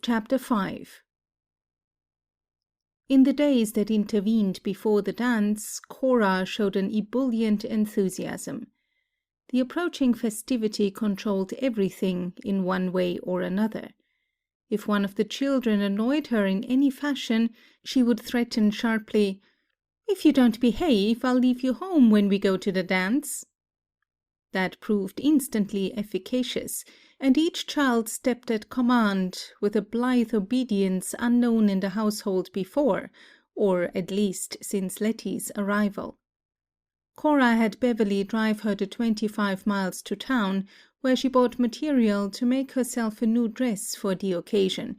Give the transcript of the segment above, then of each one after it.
Chapter 5. In the days that intervened before the dance, Cora showed an ebullient enthusiasm. The approaching festivity controlled everything in one way or another. If one of the children annoyed her in any fashion, she would threaten sharply, "If you don't behave, I'll leave you home when we go to the dance." That proved instantly efficacious, and each child stepped at command with a blithe obedience unknown in the household before, or at least since Letty's arrival. Cora had Beverly drive her the 25 miles to town, where she bought material to make herself a new dress for the occasion,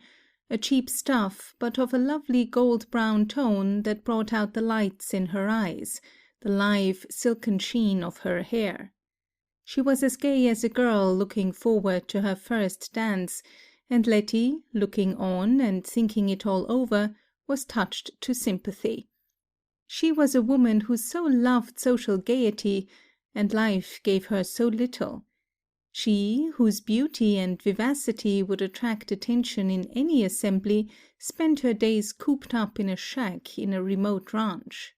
a cheap stuff, but of a lovely gold-brown tone that brought out the lights in her eyes, the live, silken sheen of her hair. She was as gay as a girl looking forward to her first dance, and Letty, looking on and thinking it all over, was touched to sympathy. She was a woman who so loved social gaiety, and life gave her so little. She, whose beauty and vivacity would attract attention in any assembly, spent her days cooped up in a shack in a remote ranch.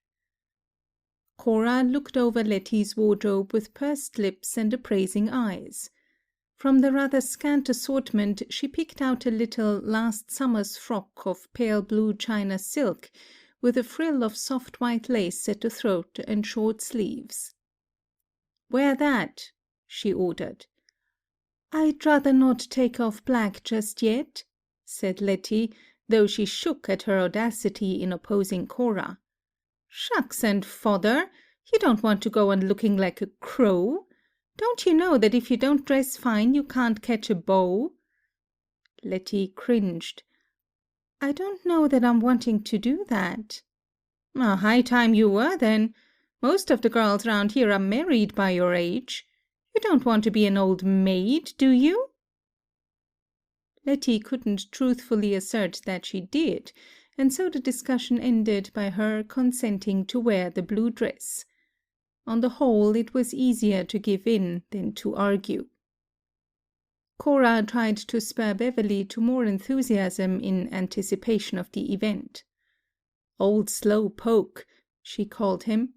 Cora looked over Letty's wardrobe with pursed lips and appraising eyes. From the rather scant assortment she picked out a little last summer's frock of pale blue China silk, with a frill of soft white lace at the throat and short sleeves. "Wear that," she ordered. "I'd rather not take off black just yet," said Letty, though she shook at her audacity in opposing Cora. "Shucks and fodder! You don't want to go on looking like a crow. Don't you know that if you don't dress fine you can't catch a beau?" Letty cringed. "I don't know that I'm wanting to do that." "High time you were, then. Most of the girls round here are married by your age. You don't want to be an old maid, do you?" Letty couldn't truthfully assert that she did, and so the discussion ended by her consenting to wear the blue dress. On the whole, it was easier to give in than to argue. Cora tried to spur Beverly to more enthusiasm in anticipation of the event. "Old slow poke," she called him.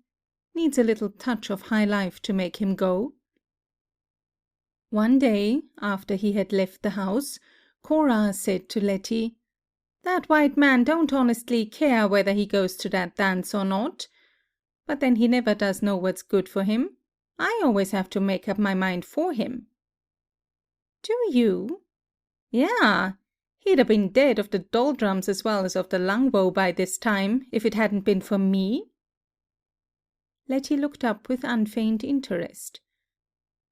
"Needs a little touch of high life to make him go." One day, after he had left the house, Cora said to Letty, "That white man don't honestly care whether he goes to that dance or not. But then he never does know what's good for him. I always have to make up my mind for him." "Do you?" "Yeah. He'd have been dead of the doldrums as well as of the lungwoe by this time, if it hadn't been for me." Letty looked up with unfeigned interest.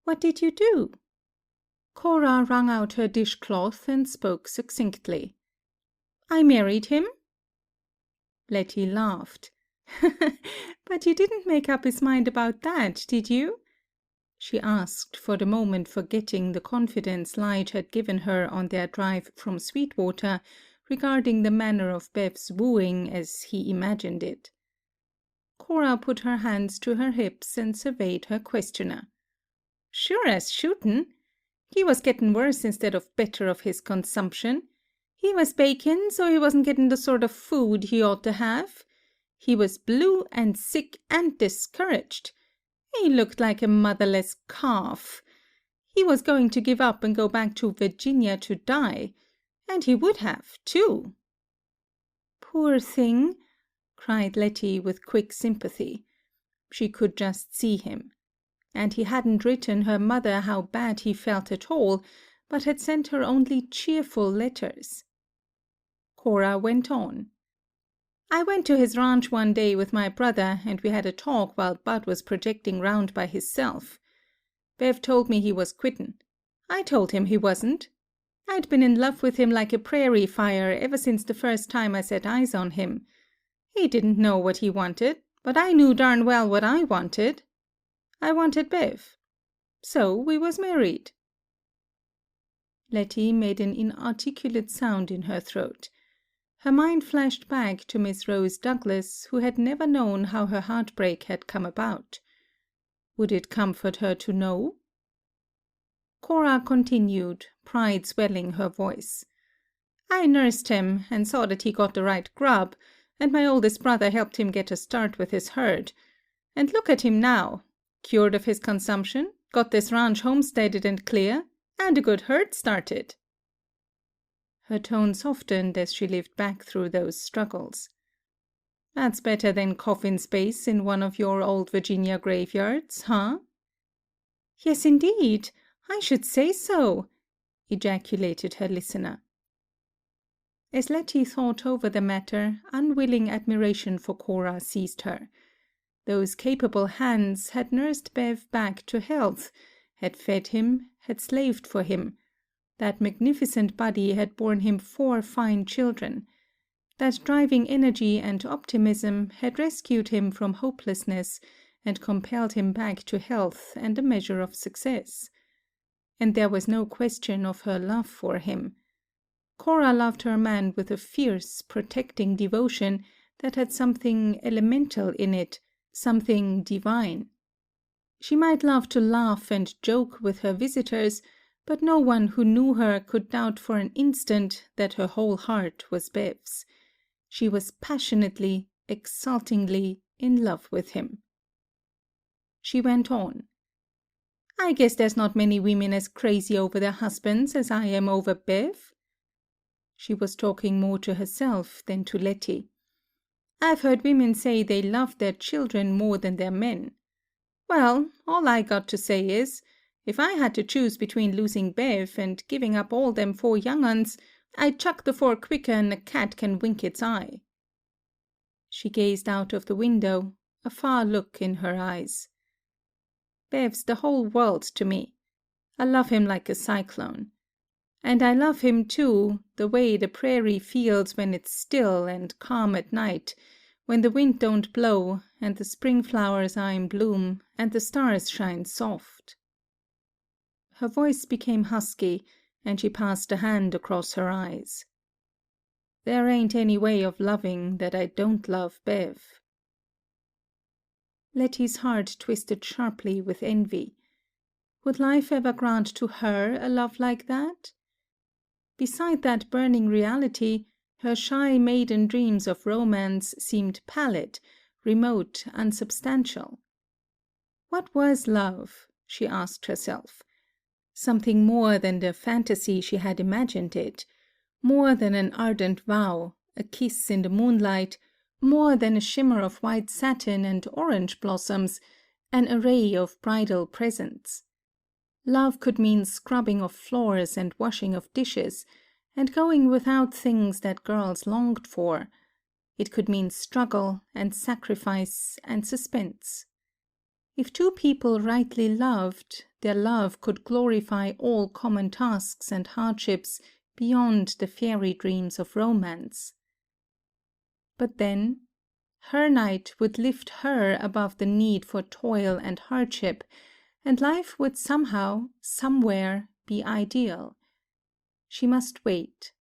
"What did you do?" Cora wrung out her dishcloth and spoke succinctly. "I married him." Letty laughed. "But you didn't make up his mind about that, did you?" she asked, for the moment forgetting the confidence Lige had given her on their drive from Sweetwater regarding the manner of Bev's wooing as he imagined it. Cora put her hands to her hips and surveyed her questioner. "Sure as shootin'. He was gettin' worse instead of better of his consumption. He was bakin', so he wasn't gettin' the sort of food he ought to have. He was blue and sick and discouraged. He looked like a motherless calf. He was going to give up and go back to Virginia to die. And he would have, too." "Poor thing!" cried Letty with quick sympathy. She could just see him. And he hadn't written her mother how bad he felt at all, but had sent her only cheerful letters. Cora went on. "I went to his ranch one day with my brother, and we had a talk while Bud was projecting round by hisself. Bev told me he was quittin'. I told him he wasn't. I'd been in love with him like a prairie fire ever since the first time I set eyes on him. He didn't know what he wanted, but I knew darn well what I wanted. I wanted Bev. So we was married." Letty made an inarticulate sound in her throat. Her mind flashed back to Miss Rose Douglas, who had never known how her heartbreak had come about. Would it comfort her to know? Cora continued, pride swelling her voice. I nursed him and saw that he got the right grub, and my oldest brother helped him get a start with his herd. And look at him now, cured of his consumption, got this ranch homesteaded and clear, and a good herd started." Her tone softened as she lived back through those struggles. "That's better than coffin space in one of your old Virginia graveyards, huh?" "Yes, indeed, I should say so," ejaculated her listener. As Letty thought over the matter, unwilling admiration for Cora seized her. Those capable hands had nursed Bev back to health, had fed him, had slaved for him. That magnificent body had borne him 4 fine children. That driving energy and optimism had rescued him from hopelessness and compelled him back to health and a measure of success. And there was no question of her love for him. Cora loved her man with a fierce, protecting devotion that had something elemental in it, something divine. She might love to laugh and joke with her visitors, but no one who knew her could doubt for an instant that her whole heart was Bev's. She was passionately, exultingly in love with him. She went on. "I guess there's not many women as crazy over their husbands as I am over Bev." She was talking more to herself than to Letty. "I've heard women say they love their children more than their men. Well, all I got to say is, if I had to choose between losing Bev and giving up all them 4 young uns, I'd chuck the 4 quicker'n a cat can wink its eye." She gazed out of the window, a far look in her eyes. "Bev's the whole world to me. I love him like a cyclone. And I love him, too, the way the prairie feels when it's still and calm at night, when the wind don't blow, and the spring flowers are in bloom, and the stars shine soft." Her voice became husky, and she passed a hand across her eyes. "There ain't any way of loving that I don't love Bev." Letty's heart twisted sharply with envy. Would life ever grant to her a love like that? Beside that burning reality, her shy maiden dreams of romance seemed pallid, remote, unsubstantial. What was love? She asked herself. Something more than the fantasy she had imagined it, more than an ardent vow, a kiss in the moonlight, more than a shimmer of white satin and orange blossoms, an array of bridal presents. Love could mean scrubbing of floors and washing of dishes, and going without things that girls longed for. It could mean struggle and sacrifice and suspense. If 2 people rightly loved, their love could glorify all common tasks and hardships beyond the fairy dreams of romance. But then, her knight would lift her above the need for toil and hardship, and life would somehow, somewhere, be ideal. She must wait.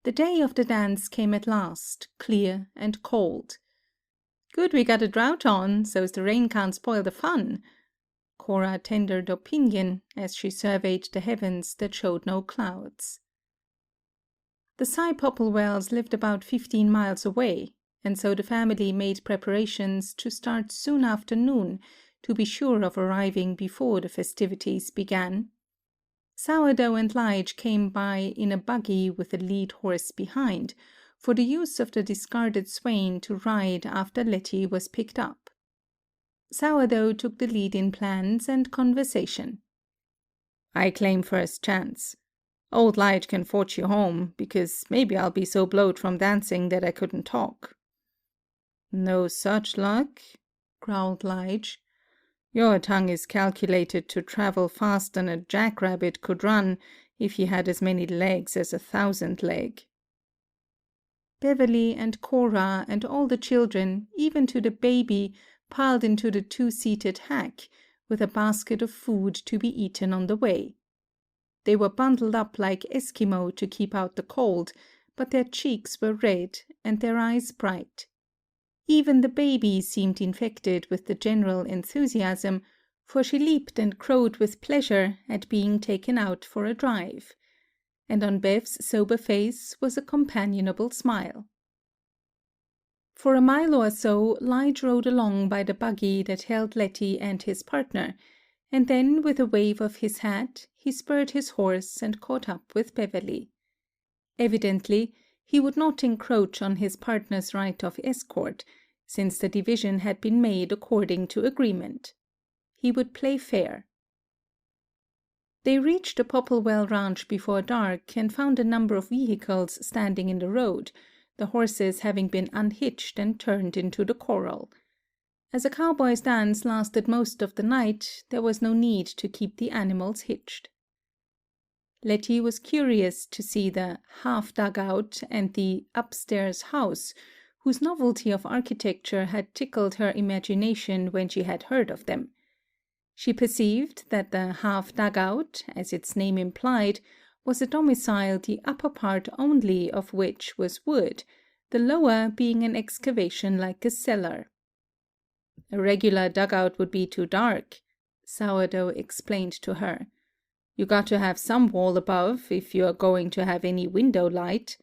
The day of the dance came at last, clear and cold. "Good we got a drought on, so's the rain can't spoil the fun," Cora tendered opinion as she surveyed the heavens that showed no clouds. The Cy Popplewells lived about 15 miles away, and so the family made preparations to start soon after noon, to be sure of arriving before the festivities began. Sourdough and Lige came by in a buggy with a lead horse behind, for the use of the discarded swain to ride after Letty was picked up. Sourdough took the lead in plans and conversation. "I claim first chance. Old Lige can fetch you home, because maybe I'll be so blowed from dancing that I couldn't talk." "No such luck," growled Lige. "Your tongue is calculated to travel faster than a jackrabbit could run if he had as many legs as a 1,000-leg." Beverly and Cora and all the children, even to the baby, piled into the 2-seated hack, with a basket of food to be eaten on the way. They were bundled up like Eskimo to keep out the cold, but their cheeks were red and their eyes bright. Even the baby seemed infected with the general enthusiasm, for she leaped and crowed with pleasure at being taken out for a drive. and on Bev's sober face was a companionable smile. For a mile or so, Lige rode along by the buggy that held Letty and his partner, and then with a wave of his hat, he spurred his horse and caught up with Beverly. Evidently, he would not encroach on his partner's right of escort, since the division had been made according to agreement. He would play fair. They reached the Popplewell Ranch before dark and found a number of vehicles standing in the road, the horses having been unhitched and turned into the corral. As a cowboy's dance lasted most of the night, there was no need to keep the animals hitched. Letty was curious to see the half-dugout and the upstairs house, whose novelty of architecture had tickled her imagination when she had heard of them. She perceived that the half-dugout, as its name implied, was a domicile the upper part only of which was wood, the lower being an excavation like a cellar. "A regular dugout would be too dark," Sourdough explained to her. "You got to have some wall above if you're going to have any window light.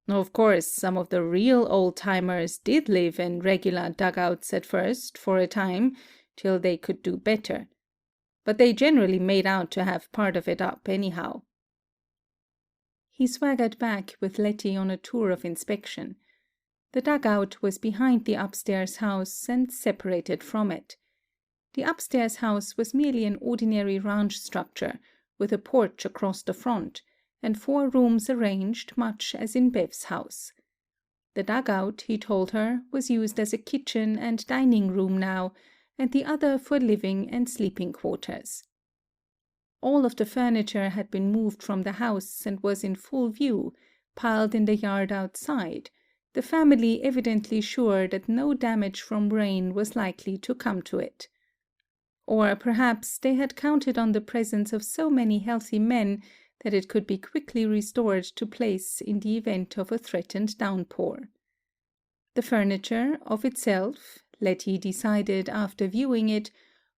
Of course, some of the real old-timers did live in regular dugouts at first, for a time, till they could do better. But they generally made out to have part of it up anyhow." He swaggered back with Letty on a tour of inspection. The dugout was behind the upstairs house and separated from it. The upstairs house was merely an ordinary ranch structure, with a porch across the front, and 4 rooms arranged much as in Bev's house. The dugout, he told her, was used as a kitchen and dining room now, and the other for living and sleeping quarters. All of the furniture had been moved from the house and was in full view, piled in the yard outside, the family evidently sure that no damage from rain was likely to come to it. Or perhaps they had counted on the presence of so many healthy men that it could be quickly restored to place in the event of a threatened downpour. The furniture, of itself, Letty decided after viewing it,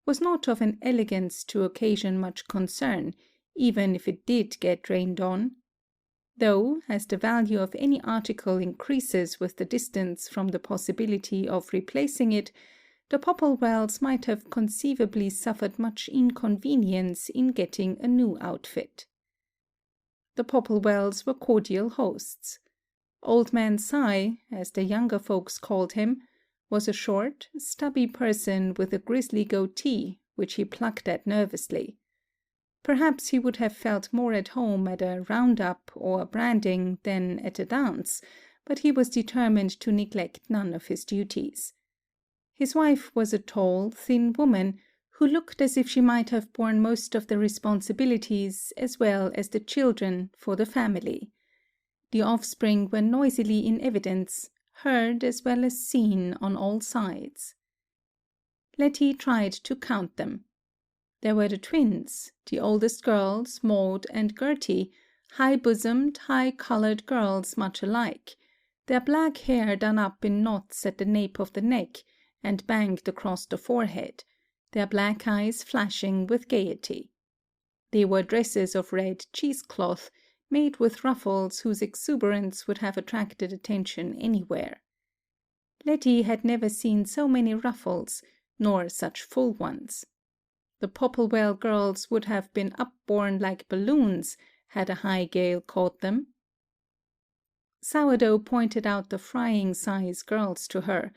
was not of an elegance to occasion much concern, even if it did get rained on. Though, as the value of any article increases with the distance from the possibility of replacing it, the Popplewells might have conceivably suffered much inconvenience in getting a new outfit. The Popplewells were cordial hosts. Old Man Cy, as the younger folks called him, was a short, stubby person with a grizzly goatee, which he plucked at nervously. Perhaps he would have felt more at home at a round-up or branding than at a dance, but he was determined to neglect none of his duties. His wife was a tall, thin woman, who looked as if she might have borne most of the responsibilities as well as the children for the family. The offspring were noisily in evidence, heard as well as seen on all sides. Letty tried to count them. There were the twins, the oldest girls, Maud and Gertie, high-bosomed, high-colored girls much alike, their black hair done up in knots at the nape of the neck and banged across the forehead, their black eyes flashing with gaiety. They wore dresses of red cheesecloth, made with ruffles whose exuberance would have attracted attention anywhere. Letty had never seen so many ruffles, nor such full ones. The Popplewell girls would have been upborne like balloons had a high gale caught them. Sourdough pointed out the frying-size girls to her,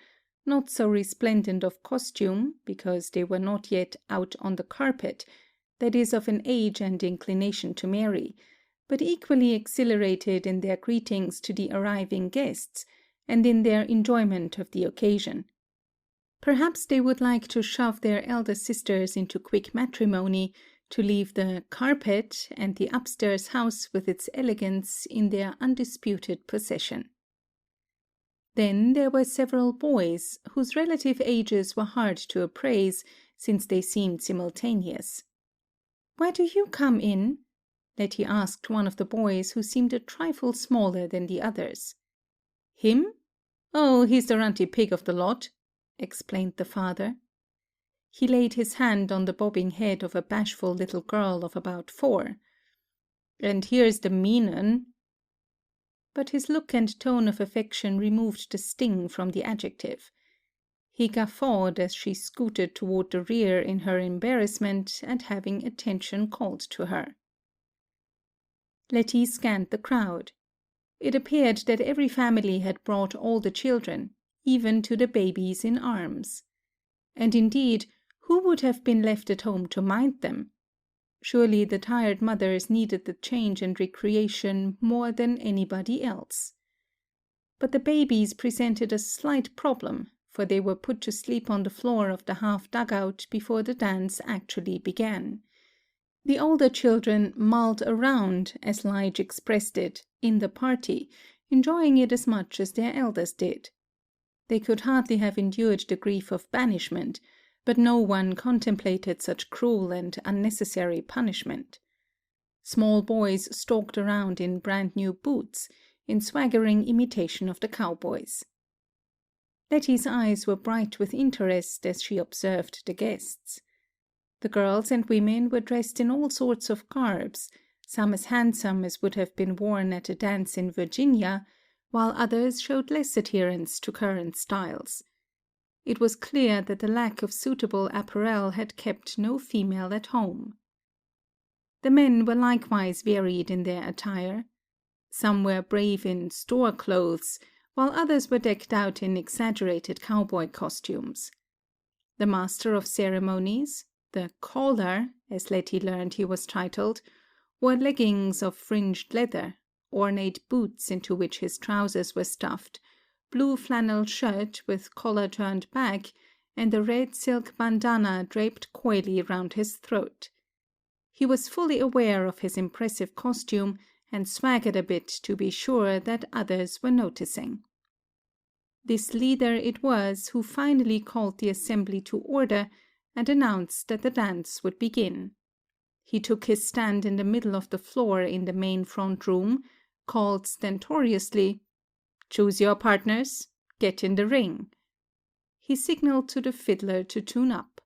not so resplendent of costume, because they were not yet out on the carpet, that is of an age and inclination to marry, but equally exhilarated in their greetings to the arriving guests, and in their enjoyment of the occasion. Perhaps they would like to shove their elder sisters into quick matrimony, to leave the carpet and the upstairs house with its elegance in their undisputed possession. Then there were several boys, whose relative ages were hard to appraise, since they seemed simultaneous. "Where do you come in?" Letty asked one of the boys, who seemed a trifle smaller than the others. "Him? Oh, he's the runty pig of the lot," explained the father. He laid his hand on the bobbing head of a bashful little girl of about 4. And here's the mean un. But his look and tone of affection removed the sting from the adjective. He guffawed as she scooted toward the rear in her embarrassment at having attention called to her. Letty scanned the crowd. It appeared that every family had brought all the children, even to the babies in arms. And indeed, who would have been left at home to mind them? Surely the tired mothers needed the change and recreation more than anybody else. But the babies presented a slight problem, for they were put to sleep on the floor of the half-dugout before the dance actually began. The older children mulled around, as Lige expressed it, in the party, enjoying it as much as their elders did. They could hardly have endured the grief of banishment, but no one contemplated such cruel and unnecessary punishment. Small boys stalked around in brand-new boots, in swaggering imitation of the cowboys. Letty's eyes were bright with interest as she observed the guests. The girls and women were dressed in all sorts of garbs, some as handsome as would have been worn at a dance in Virginia, while others showed less adherence to current styles. It was clear that the lack of suitable apparel had kept no female at home. The men were likewise varied in their attire. Some were brave in store clothes, while others were decked out in exaggerated cowboy costumes. The master of ceremonies, the caller, as Letty learned he was titled, wore leggings of fringed leather, ornate boots into which his trousers were stuffed, blue flannel shirt with collar turned back, and a red silk bandana draped coyly round his throat. He was fully aware of his impressive costume, and swaggered a bit to be sure that others were noticing. This leader it was who finally called the assembly to order and announced that the dance would begin. He took his stand in the middle of the floor in the main front room, called stentoriously, "Choose your partners, get in the ring." He signaled to the fiddler to tune up.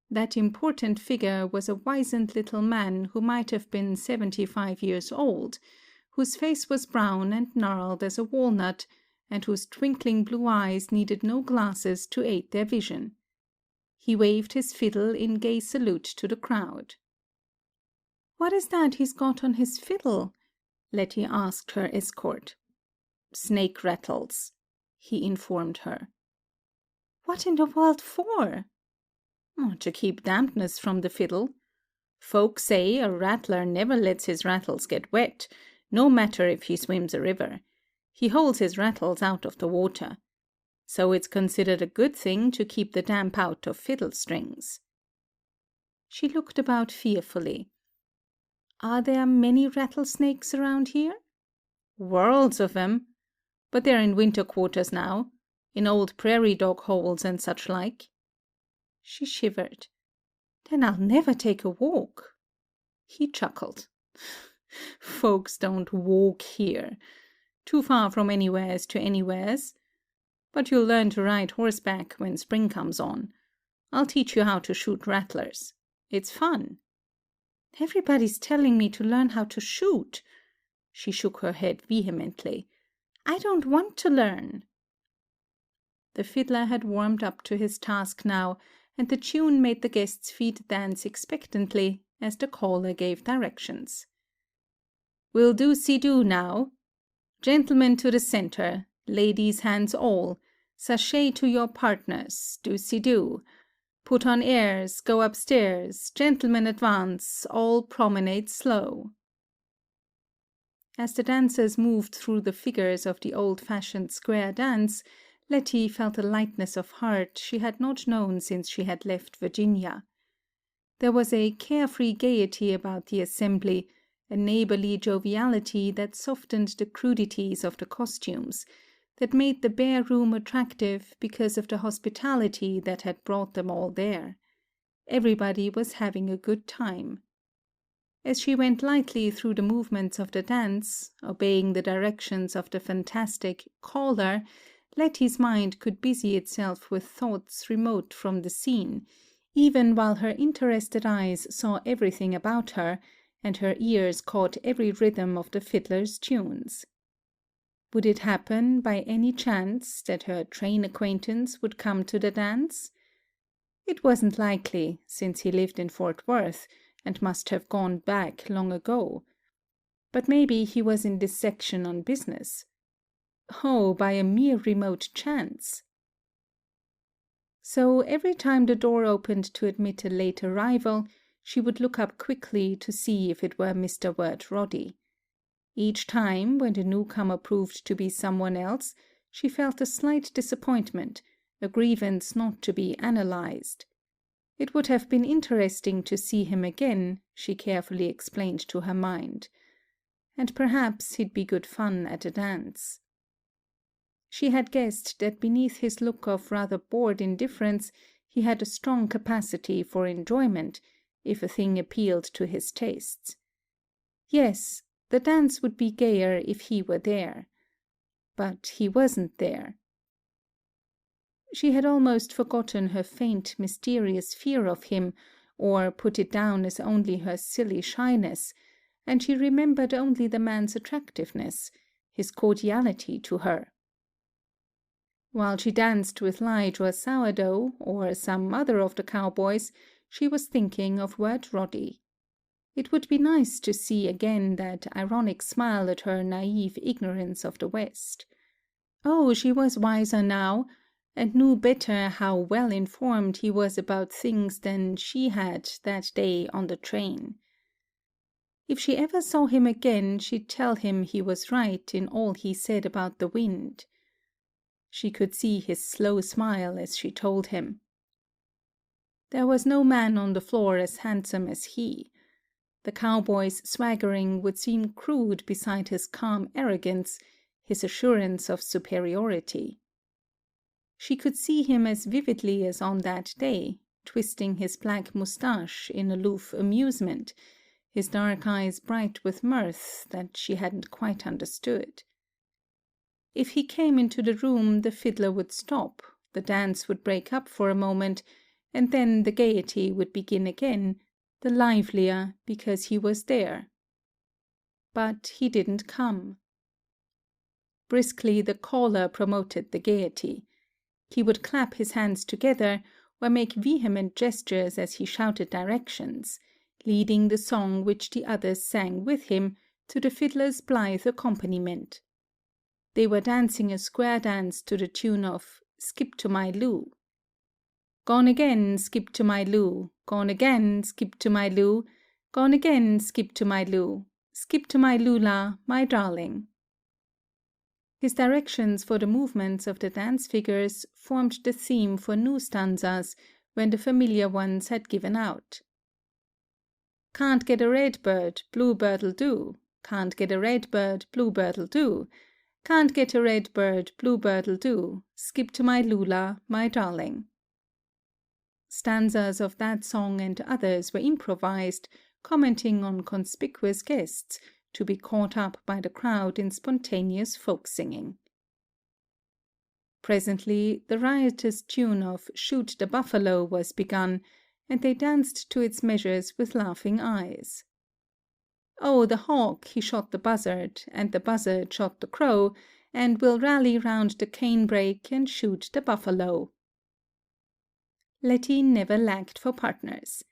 That important figure was a wizened little man who might have been 75 years old, whose face was brown and gnarled as a walnut, and whose twinkling blue eyes needed no glasses to aid their vision. He waved his fiddle in gay salute to the crowd. "What is that he's got on his fiddle?" Letty asked her escort. "Snake rattles," he informed her. "What in the world for?" "To keep dampness from the fiddle. Folk say a rattler never lets his rattles get wet, no matter if he swims a river. He holds his rattles out of the water. So it's considered a good thing to keep the damp out of fiddle strings." She looked about fearfully. "Are there many rattlesnakes around here?" "Worlds of 'em. But they're in winter quarters now, in old prairie dog holes and such like." She shivered. "Then I'll never take a walk." He chuckled. "Folks don't walk here. Too far from anywheres to anywheres. But you'll learn to ride horseback when spring comes on. I'll teach you how to shoot rattlers. It's fun." "Everybody's telling me to learn how to shoot." She shook her head vehemently. "I don't want to learn." The fiddler had warmed up to his task now, and the tune made the guests' feet dance expectantly as the caller gave directions. "We'll do-si-do now. Gentlemen to the center, ladies hands all, sashay to your partners, do-si-do. Put on airs, go upstairs, gentlemen advance, all promenade slow." As the dancers moved through the figures of the old-fashioned square dance, Letty felt a lightness of heart she had not known since she had left Virginia. There was a carefree gaiety about the assembly, a neighborly joviality that softened the crudities of the costumes, that made the bare room attractive because of the hospitality that had brought them all there. Everybody was having a good time. As she went lightly through the movements of the dance, obeying the directions of the fantastic caller, Letty's mind could busy itself with thoughts remote from the scene, even while her interested eyes saw everything about her, and her ears caught every rhythm of the fiddler's tunes. Would it happen, by any chance, that her train acquaintance would come to the dance? It wasn't likely, since he lived in Fort Worth, and must have gone back long ago. But maybe he was in this section on business. Oh, by a mere remote chance! So every time the door opened to admit a late arrival, she would look up quickly to see if it were Mr. Wirt Roddy. Each time, when the newcomer proved to be someone else, she felt a slight disappointment, a grievance not to be analyzed. It would have been interesting to see him again, she carefully explained to her mind. And perhaps he'd be good fun at a dance. She had guessed that beneath his look of rather bored indifference he had a strong capacity for enjoyment, if a thing appealed to his tastes. Yes, the dance would be gayer if he were there. But he wasn't there. She had almost forgotten her faint, mysterious fear of him, or put it down as only her silly shyness, and she remembered only the man's attractiveness, his cordiality to her. While she danced with Lige or Sourdough, or some other of the cowboys, she was thinking of Wirt Roddy. It would be nice to see again that ironic smile at her naive ignorance of the West. Oh, she was wiser now, and knew better how well informed he was about things than she had that day on the train. If she ever saw him again, she'd tell him he was right in all he said about the wind. She could see his slow smile as she told him. There was no man on the floor as handsome as he. The cowboy's swaggering would seem crude beside his calm arrogance, his assurance of superiority. She could see him as vividly as on that day, twisting his black moustache in aloof amusement, his dark eyes bright with mirth that she hadn't quite understood. If he came into the room, the fiddler would stop, the dance would break up for a moment, and then the gaiety would begin again, the livelier because he was there. But he didn't come. Briskly the caller promoted the gaiety. He would clap his hands together, or make vehement gestures as he shouted directions, leading the song which the others sang with him, to the fiddler's blithe accompaniment. They were dancing a square dance to the tune of "Skip to My Lou." Gone again, skip to my Lou, gone again, skip to my Lou, gone again, skip to my Lou, skip to my Lula, my darling. His directions for the movements of the dance figures formed the theme for new stanzas when the familiar ones had given out. Can't get a red bird, bluebird'll do. Can't get a red bird, bluebird'll do. Can't get a red bird, bluebird'll do. Skip to my Lula, my darling. Stanzas of that song and others were improvised, commenting on conspicuous guests, to be caught up by the crowd in spontaneous folk singing. Presently the riotous tune of "Shoot the Buffalo" was begun, and they danced to its measures with laughing eyes. Oh, the hawk, he shot the buzzard, and the buzzard shot the crow, and we'll rally round the canebrake and shoot the buffalo. Letty never lacked for partners.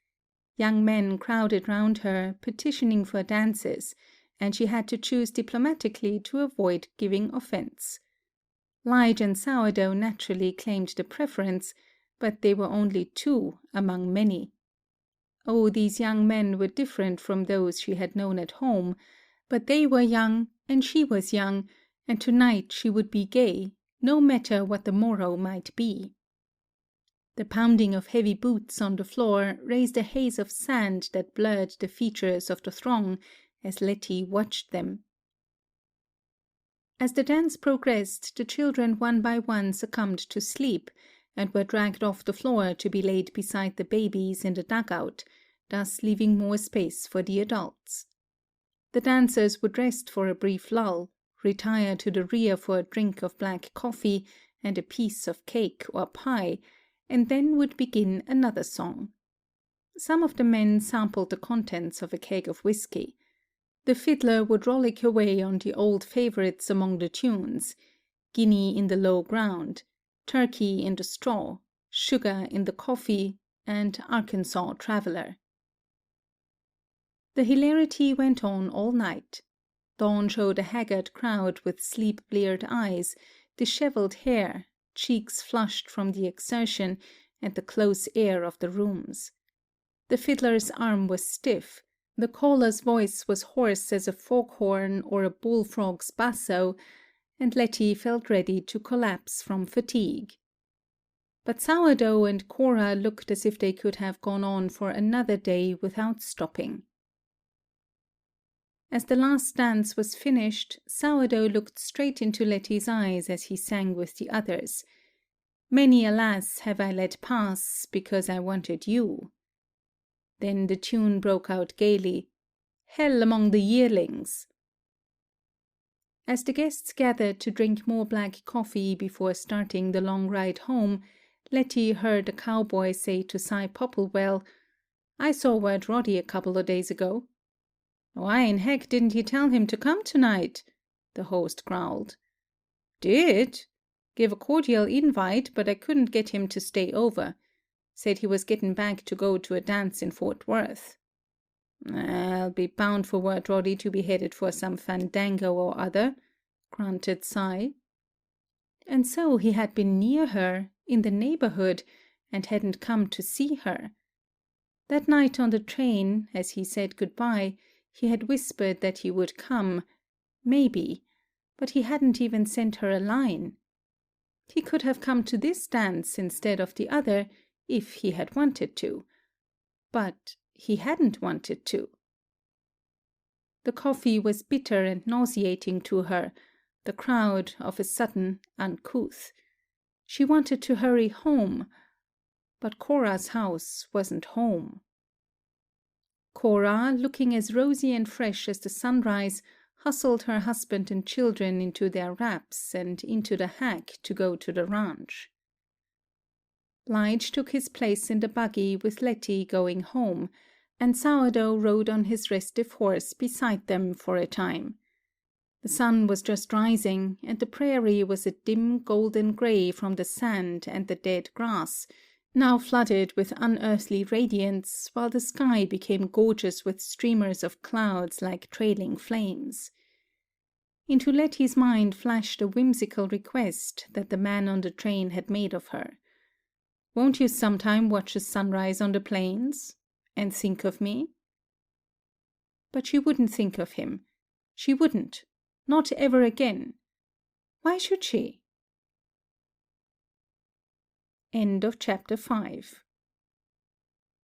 Young men crowded round her, petitioning for dances, and she had to choose diplomatically to avoid giving offence. Lige and Sourdough naturally claimed the preference, but they were only two among many. Oh, these young men were different from those she had known at home, but they were young, and she was young, and tonight she would be gay, no matter what the morrow might be. The pounding of heavy boots on the floor raised a haze of sand that blurred the features of the throng as Letty watched them. As the dance progressed, the children one by one succumbed to sleep, and were dragged off the floor to be laid beside the babies in the dugout, thus leaving more space for the adults. The dancers would rest for a brief lull, retire to the rear for a drink of black coffee and a piece of cake or pie, and then would begin another song. Some of the men sampled the contents of a keg of whiskey. The fiddler would rollick away on the old favorites among the tunes: Guinea in the Low Ground, Turkey in the Straw, Sugar in the Coffee, and Arkansas Traveler. The hilarity went on all night. Dawn showed a haggard crowd with sleep-bleared eyes, dishevelled hair, cheeks flushed from the exertion and the close air of the rooms. The fiddler's arm was stiff, the caller's voice was hoarse as a foghorn or a bullfrog's basso, and Letty felt ready to collapse from fatigue. But Sourdough and Cora looked as if they could have gone on for another day without stopping. As the last dance was finished, Sourdough looked straight into Letty's eyes as he sang with the others. "Many alas have I let pass, because I wanted you." Then the tune broke out gaily, "Hell among the yearlings." As the guests gathered to drink more black coffee before starting the long ride home, Letty heard a cowboy say to Cy Popplewell, "I saw Wirt Roddy a couple of days ago." "Why in heck didn't you tell him to come tonight?" the host growled. "Did? Gave a cordial invite, but I couldn't get him to stay over. Said he was getting back to go to a dance in Fort Worth." "I'll be bound for Wirt Roddy to be headed for some fandango or other," grunted Cy. And so he had been near her, in the neighborhood, and hadn't come to see her. That night on the train, as he said goodbye, he had whispered that he would come, maybe, but he hadn't even sent her a line. He could have come to this dance instead of the other, if he had wanted to. But he hadn't wanted to. The coffee was bitter and nauseating to her, the crowd, of a sudden, uncouth. She wanted to hurry home, but Cora's house wasn't home. Cora, looking as rosy and fresh as the sunrise, hustled her husband and children into their wraps and into the hack to go to the ranch. Lige took his place in the buggy with Letty going home, and Sourdough rode on his restive horse beside them for a time. The sun was just rising, and the prairie was a dim golden gray from the sand and the dead grass, now flooded with unearthly radiance, while the sky became gorgeous with streamers of clouds like trailing flames. Into Letty's mind flashed a whimsical request that the man on the train had made of her. "Won't you sometime watch a sunrise on the plains? And think of me?" But she wouldn't think of him. She wouldn't. Not ever again. Why should she? End of chapter 5.